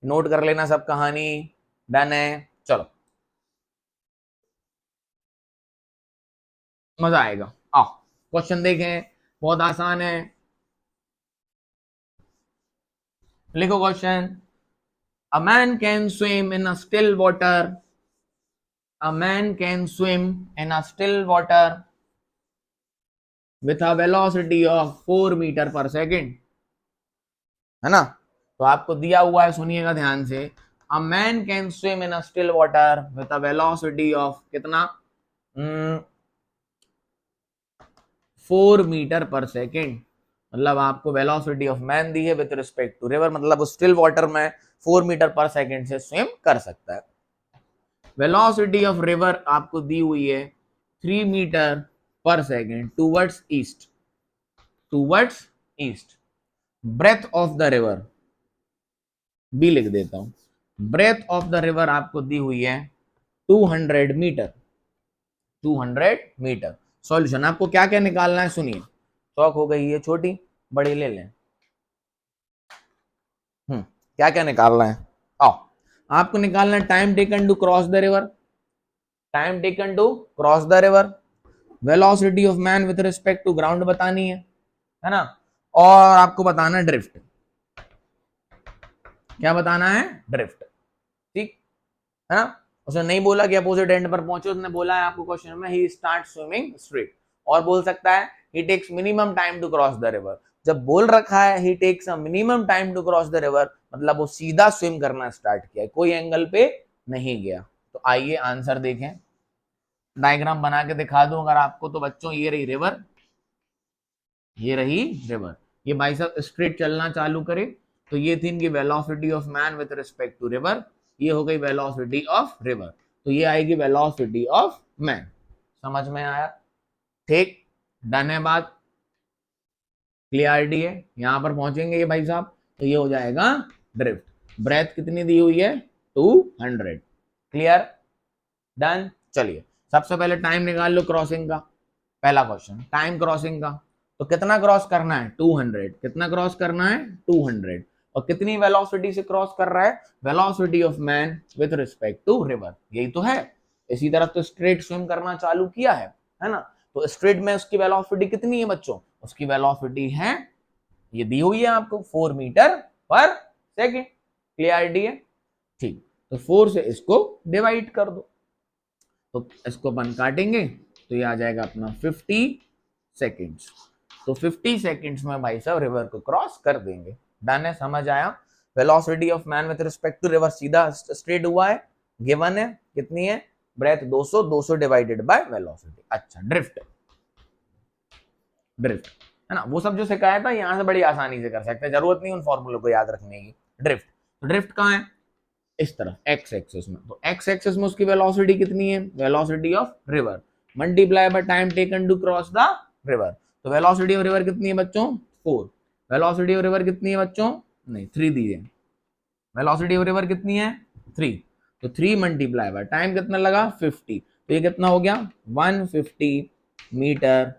नोट कर लेना सब कहानी, डन है। चलो मजा आएगा। आओ क्वेश्चन देखें, बहुत आसान है। लिखो question, a man can swim in a still water, a man can swim in a still water with a velocity of 4 metre per second, है ना। तो आपको दिया हुआ है, सुनिएगा ध्यान से, अ man can swim in a still water with a velocity of कितना 4 मीटर पर सेकेंड, मतलब आपको वेलोसिटी ऑफ मैन दी है विद रिस्पेक्ट टू रिवर, मतलब वो स्टिल वाटर में 4 मीटर पर सेकेंड से स्विम कर सकता है। वेलोसिटी ऑफ रिवर आपको दी हुई है 3 metre per second towards east, towards east. Breadth of the river B लिख देता हूं, ब्रेथ ऑफ द रिवर आपको दी हुई है 200 मीटर, 200 मीटर। सॉल्यूशन आपको क्या क्या निकालना है सुनिए, शौक हो गई है छोटी बड़ी ले लें। क्या क्या निकालना है, आओ आपको निकालना है time taken to cross the river, time taken to cross the river, velocity of man with respect to ground बतानी है ना, और आपको बताना है ड्रिफ्ट, क्या बताना है ड्रिफ्ट, ठीक है ना। उसने नहीं बोला कि अपोजिट एंड पर पहुंचे, उसने बोला है आपको क्वेश्चन में ही स्टार्ट स्विमिंग स्ट्रेट, और बोल सकता है he takes minimum time to cross the river. जब बोल रखा है he takes a minimum time to cross the river, मतलब वो सीधा स्विम करना स्टार्ट किया, कोई एंगल पे नहीं गया। तो आइए आंसर देखें, डायग्राम बना के दिखा दूं अगर आपको, तो बच्चों ये रही रिवर, ये रही रिवर, ये भाई साहब स्ट्रेट चलना चालू करे, तो ये थी इनकी velocity of man with respect to river, ये हो गई वेलोसिटी ऑफ रिवर, तो ये आएगी वेलोसिटी ऑफ मैन। समझ में आया, ठीक, डन है बात, क्लियरिटी है, यहां पर पहुंचेंगे ये भाई साहब, तो ये हो जाएगा ड्रिफ्ट। ब्रेथ कितनी दी हुई है 200, क्लियर, डन। चलिए सबसे पहले टाइम निकाल लो क्रॉसिंग का, पहला क्वेश्चन टाइम क्रॉसिंग का, तो कितना क्रॉस करना है 200, कितना क्रॉस करना है 200, और कितनी वेलोसिटी से क्रॉस कर रहा है, velocity of man with respect to river, यही तो है। इसी तरफ तो स्ट्रेट स्विम करना चालू किया है ना, तो स्ट्रेट में उसकी वेलोसिटी कितनी है बच्चों, उसकी वेलोसिटी है, ये दी हुई है आपको 4 मीटर पर सेकेंड, क्लियरिटी है, ठीक। तो 4 से इसको डिवाइड कर दो, तो इसको अपन काटेंगे तो ये आ जाएगा अपना 50 सेकेंड्स, तो 50 सेकेंड्स में भाई साहब रिवर को क्रॉस कर देंगे। डन है, समझ आया। Velocity of man with respect to river सीधा स्ट्रेट हुआ है, गिवन है कितनी है, ब्रेथ 200, 200 डिवाइडेड बाय वेलोसिटी। अच्छा, ड्रिफ्ट, ड्रिफ्ट है ना, वो सब जो सिखाया था यहां से बड़ी आसानी से कर सकते हैं, जरूरत नहीं उन फॉर्मूले को याद रखने की। ड्रिफ्ट, तो ड्रिफ्ट कहाँ है, इस तरफ एक्स एक्सिस में, तो एक्स एक्सिस में उसकी वेलोसिटी कितनी है, velocity of river multiply by time taken to cross the river, तो वेलोसिटी ऑफ रिवर कितनी है बच्चों 4, वेलोसिटी ऑफ रिवर कितनी है बच्चों, नहीं 3 दी है, वेलोसिटी ऑफ रिवर कितनी है 3, तो 3 मल्टीप्लाई बाय टाइम कितना लगा 50, तो ये कितना हो गया 150 मीटर,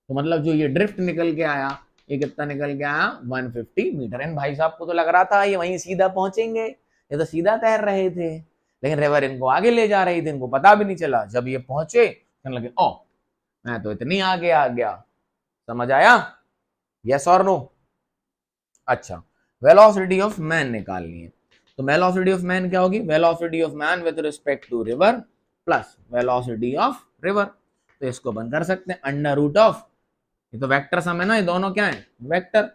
तो मतलब जो ये ड्रिफ्ट निकल के आया, ये कितना निकल के आया 150 मीटर। इन भाई साहब को तो लग रहा था ये वहीं सीधा पहुंचेंगे, ये तो सीधा तैर रहे थे, लेकिन रिवर इनको आगे ले जा रही थी, इनको पता भी नहीं चला, जब ये पहुंचे कहने लगे ओ मैं तो इतनी आगे आ गया। समझ आया, यस और नो। अच्छा, वेलोसिटी ऑफ मैन निकालनी है, तो वेलोसिटी ऑफ मैन क्या होगी, velocity of man with respect to river plus velocity of river, तो इसको बंद कर सकते हैं अंडर रूट ऑफ, ये तो वेक्टर सम है ना, ये दोनों क्या है वेक्टर,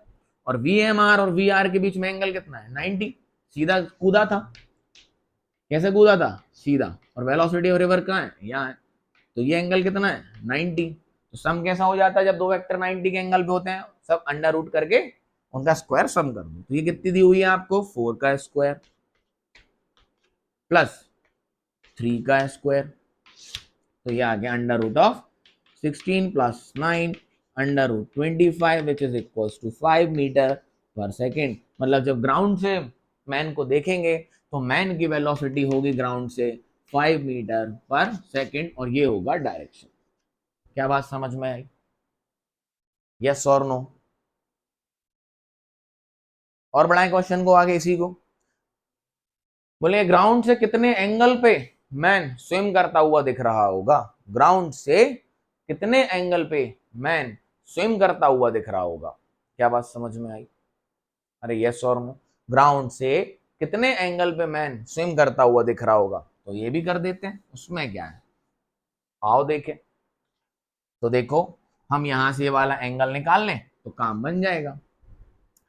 और VMR और VR के बीच में एंगल कितना है 90, सीधा कूदा था, कैसे कूदा था सीधा, और वेलोसिटी ऑफ रिवर कहाँ है यहाँ है, तो ये एंगल कितना है 90, तो सम कैसा हो जाता है जब दो वेक्टर 90 के एंगल पे होते हैं, सब अंडर रूट करके उनका स्क्वायर सम कर दो, तो ये कितनी दी हुई है आपको 4 का स्क्वायर प्लस 3 का स्क्वायर, तो ये आ गया under root of 16 plus 9 under root 25 which is equals to 5 metre per second, मतलब जब ग्राउंड से मैन को देखेंगे तो मैन की वेलोसिटी होगी ग्राउंड से 5 मीटर पर सेकेंड, और ये होगा डायरेक्शन। क्या बात समझ में आई, यस और नो। और बढ़ाएं क्वेश्चन को आगे, इसी को बोले ग्राउंड से कितने एंगल पे मैन स्विम करता हुआ दिख रहा होगा, ग्राउंड से कितने एंगल पे मैन स्विम करता हुआ दिख रहा होगा, क्या बात समझ में आई, अरे यस और नो, ग्राउंड से कितने एंगल पे मैन स्विम करता हुआ दिख रहा होगा, तो ये भी कर देते हैं, उसमें क्या है, आओ देखें। तो देखो हम यहां से ये वाला एंगल निकाल लें तो काम बन जाएगा,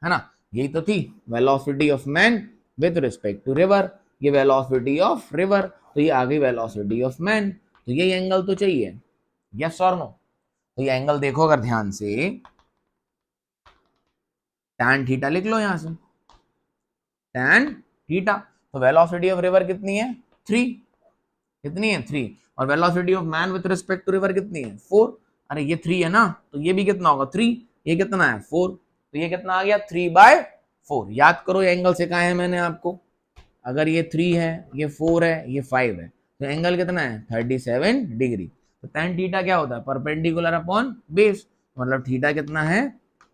है ना, यही तो थी velocity of man with respect to river, ये वेलोसिटी ऑफ रिवर, तो ये आ गई वेलोसिटी ऑफ मैन, तो ये एंगल तो चाहिए, यस और नो। तो ये एंगल देखो अगर ध्यान से, tan थीटा लिख लो यहां से, tan थीटा, तो वेलोसिटी ऑफ रिवर कितनी है 3, कितनी है 3, और velocity of man with respect to river कितनी है 4, अरे ये 3 है ना, तो ये भी कितना होगा 3, ये कितना है 4, तो ये कितना आ गया 3/4, याद करो ये एंगल सिखाया है मैंने आपको, अगर ये 3 है, ये 4 है, ये 5 है, तो एंगल कितना है 37 डिग्री, तो tan थीटा क्या होता है परपेंडिकुलर अपॉन बेस, मतलब थीटा कितना है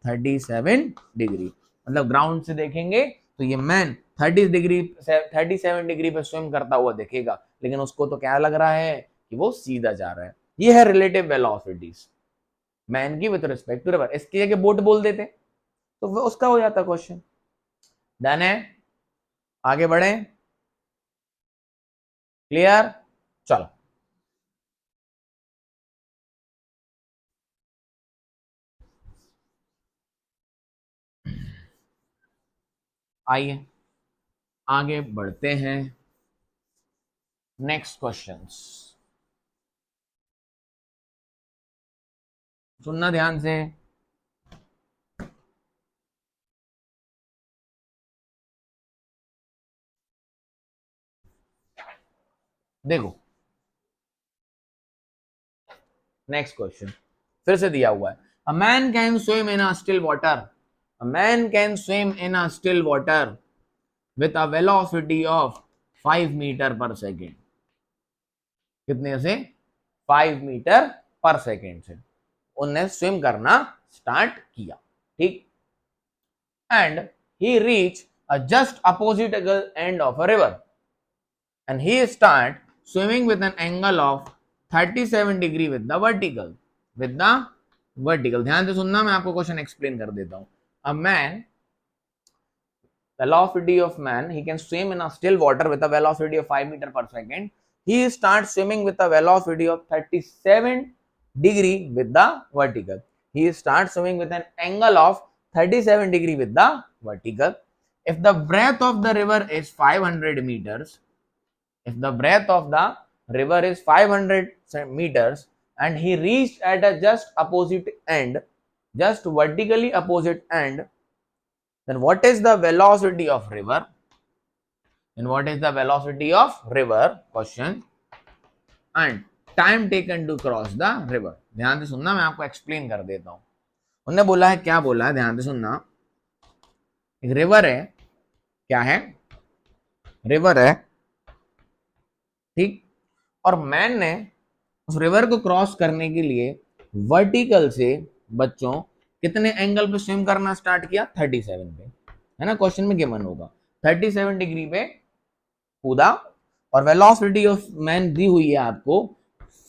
37 डिग्री, मतलब ग्राउंड से देखेंगे तो ये मैन 37 डिग्री पे स्विम करता हुआ दिखेगा, लेकिन उसको तो क्या लग रहा है कि वो सीधा जा रहा है, ये है रिलेटिव वेलोसिटीज मैन की विद रिस्पेक्ट टू रिवर, इसकी जगह बोट बोल देते तो वो उसका हो जाता क्वेश्चन। डन है, आगे बढ़े, क्लियर, चलो आइए आगे बढ़ते हैं, नेक्स्ट क्वेश्चंस सुनना ध्यान से, देखो नेक्स्ट क्वेश्चन फिर से दिया हुआ है, a man can swim in a still water, a man can swim in a still water with a velocity of 5 metre per second, कितने से 5 मीटर पर सेकेंड से उन्हें स्विम करना स्टार्ट किया, ठीक। And he reach a just opposite end of a river and he start swimming with an angle of 37 degree with the vertical. ध्यान से सुनना, मैं आपको क्वेश्चन एक्सप्लेन कर देता हूं। A man, velocity of man, he can swim in a still water with a velocity of 5 meter per second. He starts swimming with a velocity of 37 degree with the vertical. He starts swimming with an angle of 37 degree with the vertical. If the breadth of the river is 500 meters, if the breadth of the river is 500 meters and he reached at a just opposite end, just vertically opposite end, then what is the velocity of river? Then what is the velocity of river? Question. And time taken to cross the river. ध्यान से सुनना, मैं आपको एक्सप्लेन कर देता हूं। उन्होंने बोला है, क्या बोला है, ध्यान से सुनना। एक रिवर है, क्या है, रिवर है, ठीक। और मैन ने उस रिवर को क्रॉस करने के लिए वर्टिकल से बच्चों कितने एंगल पे स्विम करना स्टार्ट किया? 37 पे, है ना, क्वेश्चन में गिवन होगा। 37 डिग्री पे कूदा और वेलोसिटी ऑफ मैन दी हुई है आपको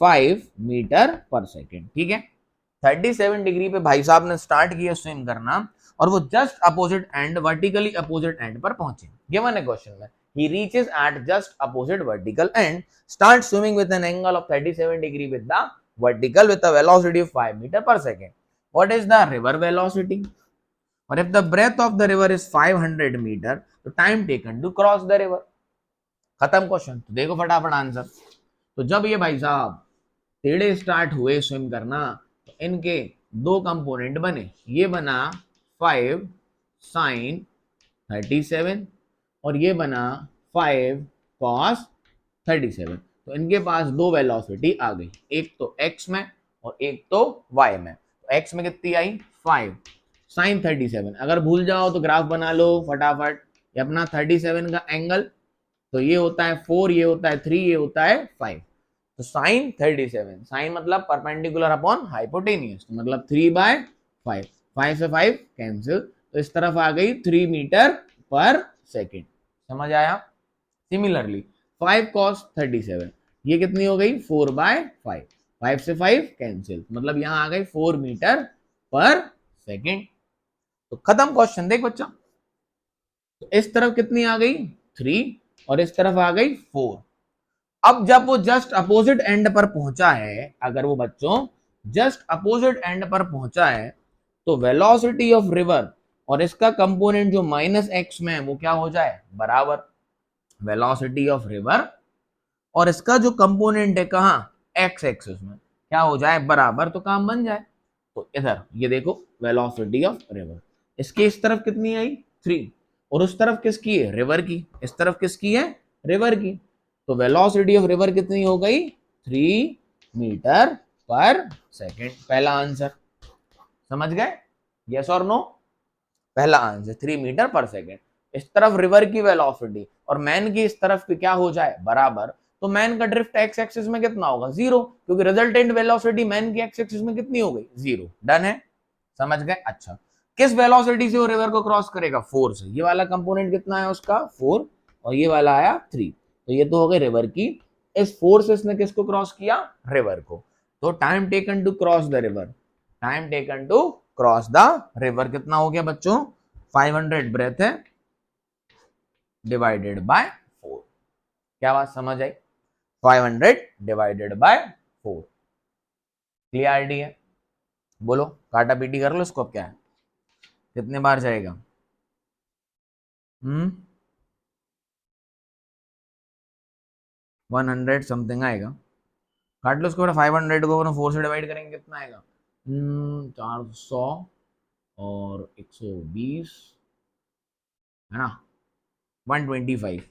5 मीटर पर सेकेंड, ठीक है। 37 डिग्री पे भाई साहब ने स्टार्ट किया स्विम करना और वो just opposite and, vertically opposite end पर पहुंचे। गिवन है क्वेश्चन में, he reaches at just opposite vertical end, starts swimming with an angle of 37 degree with the vertical with a velocity of 5 meter per second. What is the river velocity? और if the breadth of the river is 500 meter, तो time taken to cross the river। खत्म क्वेश्चन। तो देखो फटाफट आंसर। तो जब ये भाई साहब टेढ़े स्टार्ट हुए स्विम करना, तो इनके दो कंपोनेंट बने। ये बना 5 sin 37 और ये बना 5 cos 37। तो इनके पास दो वेलोसिटी आ गई, एक तो x में और एक तो y में। तो x में कितनी आई? 5 sin 37। अगर भूल जाओ तो ग्राफ बना लो फटाफट। ये अपना 37 का एंगल, तो ये होता है 4, ये होता है 3, ये होता है 5। तो sin 37, साइन मतलब परपेंडिकुलर अपॉन हाइपोटेनियस, तो मतलब 3/5, 5 से 5 कैंसिल, तो इस तरफ आ गई 3 मीटर पर सेकेंड। समझ आया? सिमिलरली 5 cos 37, ये कितनी हो गई? 4/5, 5 से 5 कैंसिल, मतलब यहां आ गई 4 मीटर पर सेकेंड। तो खत्म क्वेश्चन। देख बच्चा, तो इस तरफ कितनी आ गई? 3 और इस तरफ आ गई 4। अब जब वो जस्ट अपोजिट एंड पर पहुंचा है, अगर वो बच्चों जस्ट अपोजिट एंड पर पहुंचा है, तो वेलोसिटी ऑफ रिवर और इसका कंपोनेंट जो -x में है वो क्या हो जाए? बराबर। वेलोसिटी ऑफ रिवर और इसका जो कंपोनेंट है कहां? x एक्सिस में, क्या हो जाए? बराबर। तो काम बन जाए। तो इधर ये देखो वेलोसिटी ऑफ रिवर, इसके इस तरफ कितनी आई? 3, और उस तरफ किसकी है? रिवर की। इस तरफ किसकी है? रिवर की। तो वेलोसिटी ऑफ रिवर कितनी हो गई? 3 मीटर पर सेकेंड। पहला आंसर समझ गए? यस और नो? पहला आंसर 3 मीटर पर सेकेंड। इस तरफ रिवर की वेलोसिटी और मैन की इस तरफ की क्या हो जाए? बराबर। तो मैन का ड्रिफ्ट एक्स एक्सिस में कितना होगा? 0, क्योंकि रिजल्टेंट वेलोसिटी मैन की एक्स एक्सिस में कितनी हो गई? 0। डन है? समझ गए? अच्छा, किस वेलोसिटी से वो रिवर को क्रॉस करेगा? 4 से। ये वाला कंपोनेंट कितना है उसका? 4, और ये वाला आया 3। तो ये तो हो गई रिवर की। इस 4 से इसने किसको क्रॉस किया? रिवर को। तो time taken to cross the river, time taken to cross the river कितना हो गया बच्चों? 500 ब्रेथ है डिवाइडेड बाय 4। क्या बात समझ आई? 500 डिवाइडेड बाय 4। क्लियरिटी है? बोलो, काटा पीटी कर लो इसको। अब क्या है, कितने बार जाएगा? 100 समथिंग आएगा। काट लो इसको। 500 को 4 से डिवाइड करेंगे कितना आएगा? 400 और 120 है ना, 125।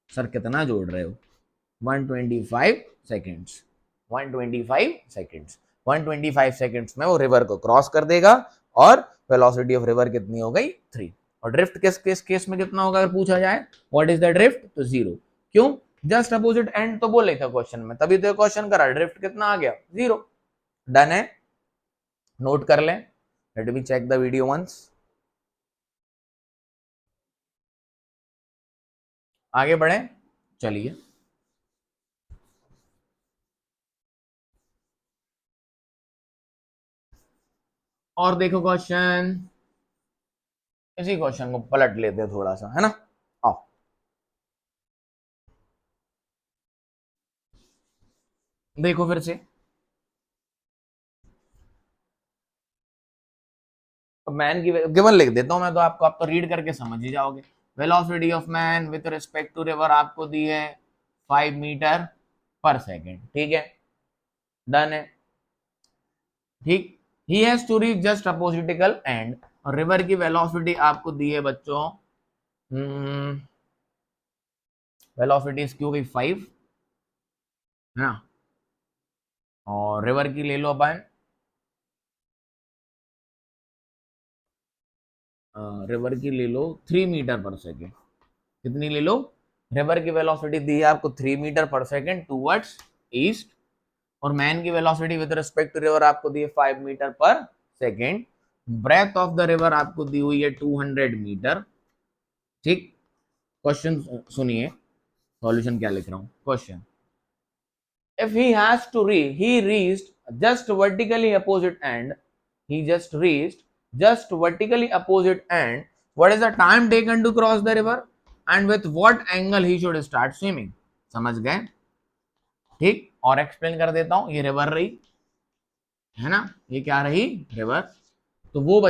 सर कितना जोड़ रहे हो? 125 सेकेंड्स, 125 सेकेंड्स। 125 सेकेंड्स में वो रिवर को क्रॉस कर देगा और वेलोसिटी ऑफ रिवर कितनी हो गई? 3। और ड्रिफ्ट किस केस में कितना होगा अगर पूछा जाए? What is the drift? तो 0। क्यों? जस्ट अपोजिट एंड तो बोले था क्वेश्चन में, तभी तो क्वेश्चन करा, ड्रिफ्ट कितना आ गया 0। डन है, नोट कर लें। Let me check the video once. आगे बढ़े, चलिए। और देखो क्वेश्चन, इसी क्वेश्चन को पलट लेते हैं थोड़ा सा, है ना। आओ, देखो फिर से। मैन की गिवन लिख देता हूं मैं तो आपको, आप तो रीड करके समझ ही जाओगे। Velocity of man with respect to river आपको दी है 5 मीटर पर सेकेंड, ठीक है। डन है, ठीक। He has to reach just opposite end, और रिवर की वेलोसिटी आपको दी है बच्चों, वेलोसिटी इसकी हो गई 5, है ना। और रिवर की ले लो अपन, रिवर की ले लो 3 मीटर पर सेकेंड। कितनी ले लो, रिवर की वेलोसिटी दी है आपको 3 metre per second towards east, और मैन की velocity with respect to river आपको दी है 5 metre per second. Breadth of the river आपको दी हुई है 200 मीटर, ठीक। क्वेश्चन सुनिए, सॉल्यूशन क्या लिख रहा हूं। Question, if he has to reach, he reached just vertically opposite end, he just reached just vertically opposite end, what is the time taken to cross the river and with what angle he should start swimming। समझ गए, ठीक। और एक्सप्लेन कर देता हूं, ये रिवर रही, है ना, ये क्या रही, रिवर। तो वो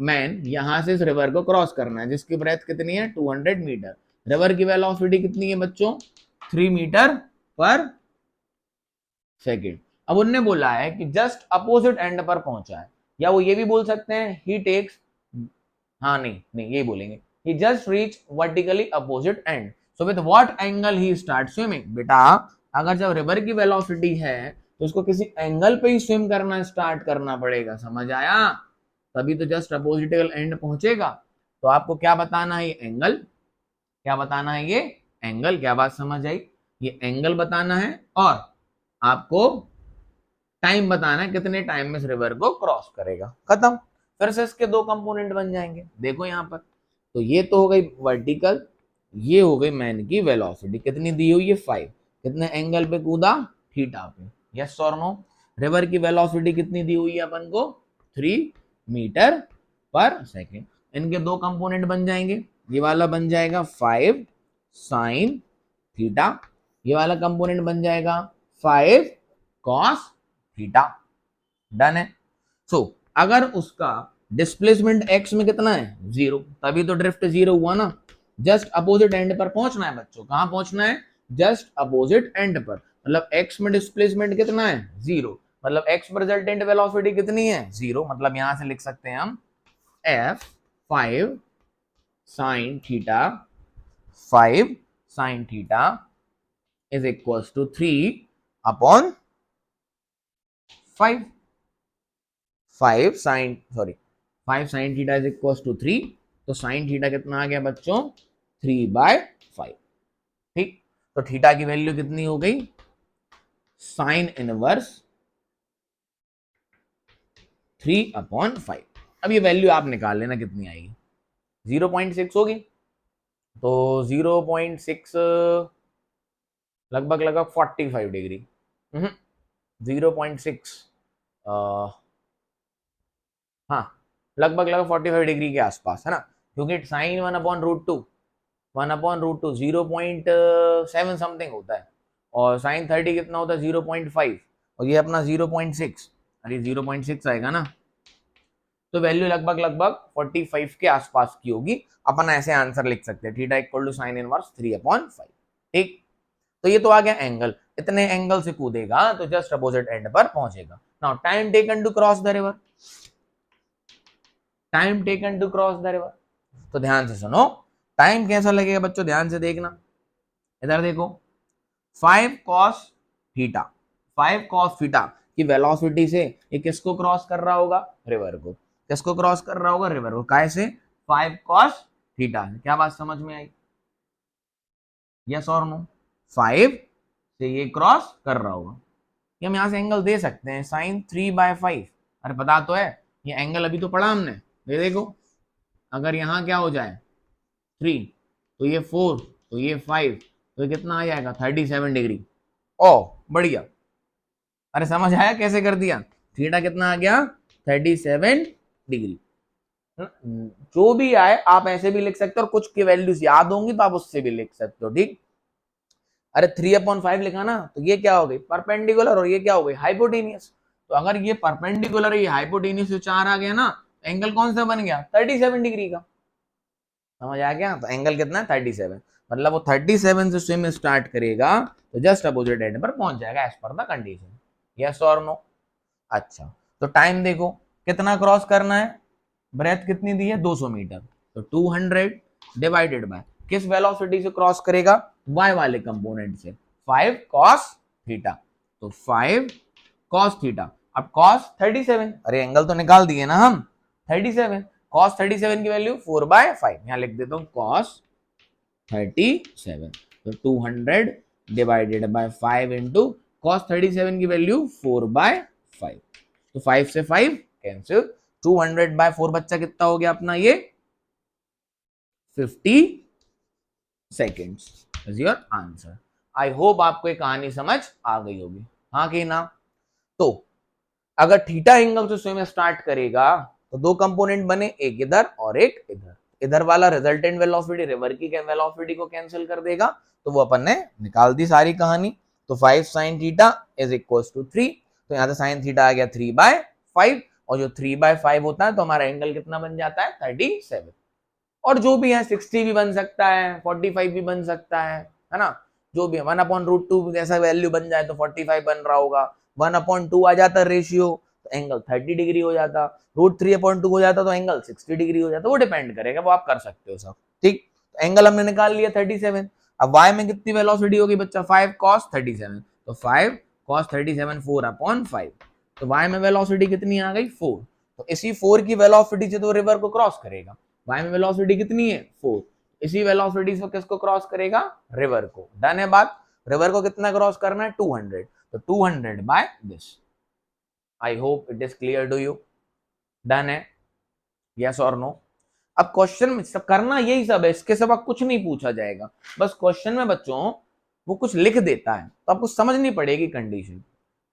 मैन यहां से इस रिवर को क्रॉस करना है, जिसकी ब्रेथ कितनी है 200 मीटर। रिवर की वेलोसिटी कितनी है बच्चों 3 मीटर पर सेकेंड। अब उनने बोला है कि जस्ट अपोजिट एंड पर पहुंचा है, या वो ये भी बोल सकते हैं ही टेक्स, हाँ नहीं नहीं यही बोलेंगे, he just reach vertically opposite end, so with what angle he start swimming. बेटा अगर जब रिवर की वेलोसिटी है तो उसको किसी एंगल पे ही स्विम करना स्टार्ट करना पड़ेगा, समझ आया, तभी तो जस्ट अपोजिटल एंड पहुंचेगा। तो आपको क्या बताना है, ये एंगल, क्या बताना है, ये एंगल। क्या बात समझ आई, ये एंगल बताना है, और आपको टाइम बताना है कितने टाइम में इस रिवर को क्रॉस करेगा, खत्म। फिर से इसके दो कंपोनेंट बन जाएंगे, देखो यहां पर। तो ये तो हो गई वर्टिकल, ये हो गई मैन की वेलोसिटी, कितनी दी हुई है 5, कितने एंगल पे कूदा, थीटा पे, यस और नो। रिवर की वेलोसिटी कितनी दी हुई है अपन को 3 मीटर पर सेकेंड। इनके दो कंपोनेंट बन जाएंगे, ये वाला बन जाएगा 5 साइन थीटा, ये वाला कंपोनेंट बन जाएगा 5 कॉस थीटा। डन है। सो अगर उसका डिस्प्लेसमेंट एक्स में कितना है 0, तभी तो ड्रिफ्ट 0 हुआ ना। जस्ट अपोजिट एंड पर पहुंचना है बच्चों, कहां पहुंचना है, जस्ट अपोजिट एंड पर, मतलब एक्स में डिस्प्लेसमेंट कितना है 0, मतलब एक्स में रिजल्टेंट वेलोसिटी कितनी है 0, मतलब यहां से लिख सकते हैं हम एफ 5 sine theta, 5 sine theta is equal to 3/5, 5 sine theta is equal to 3, तो साइन थीटा कितना आ गया बच्चों 3/5, ठीक। तो थीटा की वैल्यू कितनी हो गई, साइन इनवर्स 3/5। अब ये वैल्यू आप निकाल लेना कितनी आएगी, 0.6 होगी, तो 0.6 लगभग लगभग 45 डिग्री, 0.6 हाँ लगभग लगभग 45 डिग्री के आसपास, है ना, क्योंकि साइन 1/√2, 1/√2 0.7 समथिंग होता है, और साइन 30 कितना होता है 0.5, और ये अपना 0.6, अरे 0.6 आएगा ना, तो वैल्यू लगभग लगभग 45 के आसपास की होगी। अपन ऐसे आंसर लिख सकते हैं, theta equal to sine inverse 3/5, ठीक। तो ये तो आ गया एंगल, इतने एंगल से कूदेगा तो जस्ट अपोजिट एंड पर पहुंचेगा। Now time taken to cross the river, time taken to cross the river, तो ध्यान से सुनो, टाइम कैसा लगेगा बच्चों, ध्यान से देखना, इधर देखो 5 cos थीटा, 5 cos थीटा की वेलोसिटी से ये किसको क्रॉस कर रहा होगा, रिवर को, किसको क्रॉस कर रहा होगा, रिवर को, कैसे 5 cos थीटा। क्या बात समझ में आई, यस और नो, 5 से ये क्रॉस कर रहा होगा। कि हम यहाँ से एंगल दे सकते हैं साइन 3/5। अरे पता तो है ये एंगल, अभी तो पढ़ा हमने। ये देखो, अगर यहाँ क्या हो जाए 3 तो ये 4 तो ये 5 तो ये कितना आ जाएगा 37 डिग्री। ओ बढ़िया। अरे समझ आया कैसे कर दिया? थीटा कितना आ गया 37 डिग्री। जो भी आए आप ऐसे भी लिख सकते हो, और कुछ की वैल्यूज याद होंगी तो आप उससे भी लिख सकते हो। ठीक। अरे 3/5 लिखा ना, तो ये क्या हो गई परपेंडिकुलर और ये क्या हो गई हाइपोटेनियस। तो अगर ये परपेंडिकुलर ये हाइपोटेनियस जो 4 आ गया ना, एंगल कौन सा बन गया 37 डिग्री का। समझ आ गया? तो एंगल कितना है 37, मतलब वो 37 से स्विम स्टार्ट करेगा तो जस्ट अपोजिट एंड पर पहुंच जाएगा as per the condition. Yes और नो? अच्छा, तो टाइम देखो कितना क्रॉस करना है, ब्रेथ कितनी दी है 200 मीटर, तो 200 डिवाइडेड बाय किस वेलोसिटी से क्रॉस करेगा, y वाले कंपोनेंट से, 5 cos थीटा। तो 5 cos थीटा। अब cos 37, अरे एंगल तो निकाल दिए ना हम 37, cos 37 की वैल्यू 4/5, यहां लिख देता हूं cos 37। तो 200 डिवाइडेड बाय 5 इंटू cos 37 की वैल्यू 4/5। तो 5 से 5 कैंसिल, 200/4 बच्चा कितना हो गया अपना ये 50 seconds is your answer. I hope आपको ये कहानी समझ आ गई होगी, हाँ कि ना? तो अगर थीटा एंगल से स्विम स्टार्ट करेगा तो दो कंपोनेंट बने, एक इधर और एक इधर। इधर वाला रिजल्टेंट वेलोसिटी रिवर की वेलोसिटी को कैंसिल कर देगा, तो वो अपन ने निकाल दी सारी कहानी। तो 5 sin theta is equals to 3, तो यहाँ से sin थीटा आ गया 3/5, और जो 3/5 होता है तो हमारा एंगल कितना बन जाता है 37। और जो भी है 60 भी बन सकता है, 45 भी बन सकता है ना? जो भी है 1/√2 जैसा वैल्यू बन जाए तो 45 बन रहा होगा, 1/2 आ जाता रेशियो तो एंगल 30 डिग्री हो जाता, √3/2 हो जाता तो एंगल 60 डिग्री हो जाता। वो डिपेंड करेगा, वो आप कर सकते हो सब। ठीक, एंगल हमने निकाल लिया 37। अब y में कितनी वेलोसिटी होगी बच्चा 5 cos 37, तो 5 cos 37 4/5, तो y में वेलोसिटी कितनी आ गई 4। तो इसी 4 की वेलोसिटी से तो रिवर को क्रॉस करेगा। y में वेलोसिटी कितनी है 4, इसी वेलोसिटी से किसको क्रॉस करेगा रिवर को। डन है बात? रिवर को कितना क्रॉस करना है 200, तो 200 by this. I hope it is clear to you. Done है? यस और नो? अब क्वेश्चन में सब करना यही सब है, इसके सिवा कुछ नहीं पूछा जाएगा। बस क्वेश्चन में बच्चों वो कुछ लिख देता है तो आपको समझनी पड़ेगी कंडीशन।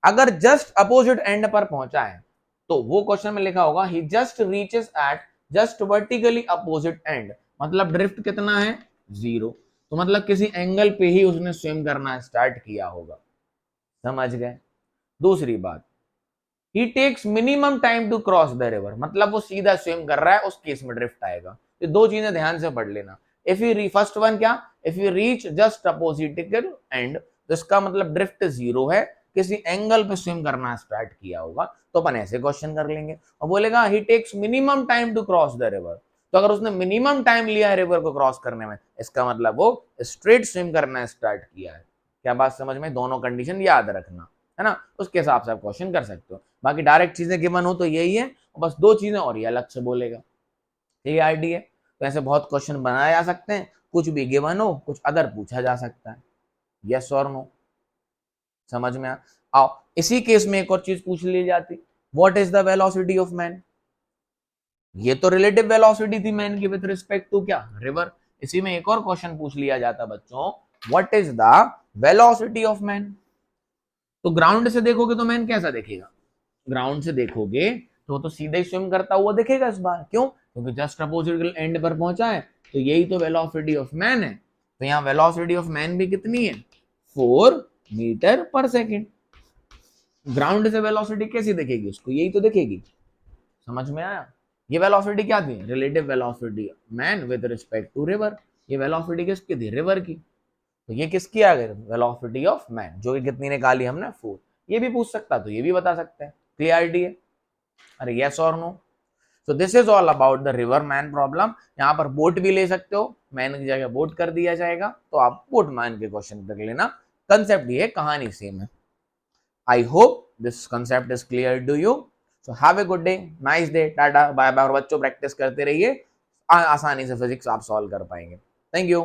अगर जस्ट अपोजिट एंड पर पहुंचा है तो वो क्वेश्चन में लिखा होगा he just reaches at just vertically opposite end, मतलब ड्रिफ्ट कितना है 0, तो मतलब किसी एंगल पे ही उसने स्विम करना स्टार्ट किया होगा। समझ गए? दूसरी बात, he takes minimum time to cross the river, मतलब वो सीधा स्विम कर रहा है, उस केस में ड्रिफ्ट आएगा। ये दो चीजें ध्यान से पढ़ लेना। इफ यू फर्स्ट वन क्या, if you reach just opposite end, तो इसका मतलब ड्रिफ्ट 0 है, किसी एंगल पे स्विम करना स्टार्ट किया होगा। तो अपन ऐसे क्वेश्चन कर लेंगे और बोलेगा he takes minimum time to cross the river, तो अगर उसने मिनिमम टाइम लिया है रिवर को क्रॉस करने में, इसका मतलब वो स्ट्रेट स्विम करना स्टार्ट किया है। क्या बात समझ में? दोनों कंडीशन याद रखना है ना, उसके हिसाब से आप क्वेश्चन कर सकते हो। बाकी डायरेक्ट चीजें गिवन हो तो यही है, बस दो चीजें और ये अलग से बोलेगा। ये आईडी है। तो ऐसे बहुत क्वेश्चन बनाए जा सकते हैं, कुछ भी गिवन हो कुछ अदर पूछा जा सकता है। यस और नो? समझ में आओ। इसी केस में एक और चीज पूछ ली जाती, what is the velocity of man. ये तो रिलेटिव वेलोसिटी थी मैन की विद रिस्पेक्ट टू क्या रिवर। इसी में एक और क्वेश्चन पूछ लिया जाता बच्चों, what is the velocity of man. तो ग्राउंड से देखोगे तो मैन कैसा देखेगा, ग्राउंड से देखोगे तो वो तो सीधे ही स्विम करता हुआ दिखेगा इस बार। क्यों? क्योंकि जस्ट अपोजिट एंड पर पहुंचा है, तो यही तो वेलोसिटी ऑफ मैन है। तो यहाँ वेलोसिटी ऑफ मैन भी कितनी है 4 मीटर पर सेकेंड। ग्राउंड से वेलोसिटी कैसी दिखेगी उसको, यही तो दिखेगी। समझ में आया? ये वेलोसिटी क्या थी, relative velocity man with respect to river. ये वेलोसिटी किसकी थी, रिवर की। तो ये किसकी आ गई, वेलोसिटी ऑफ मैन, जो कि कितनी निकाली हमने 4। ये भी पूछ सकता तो ये भी बता सकते हैं। क्लियरिटी है? अरे यस और no? So this is all about the river man problem. यहाँ पर बोट भी ले सकते हो, मैन की जगह बोट कर दिया जाएगा, तो आप बोट मैन के क्वेश्चन कर लेना। कंसेप्ट ये कहानी सेम है। I hope this concept is clear to you. So have a good day, nice day, tata bye bye. और बच्चों प्रैक्टिस करते रहिए, आसानी से फिजिक्स आप सॉल्व कर पाएंगे। Thank you.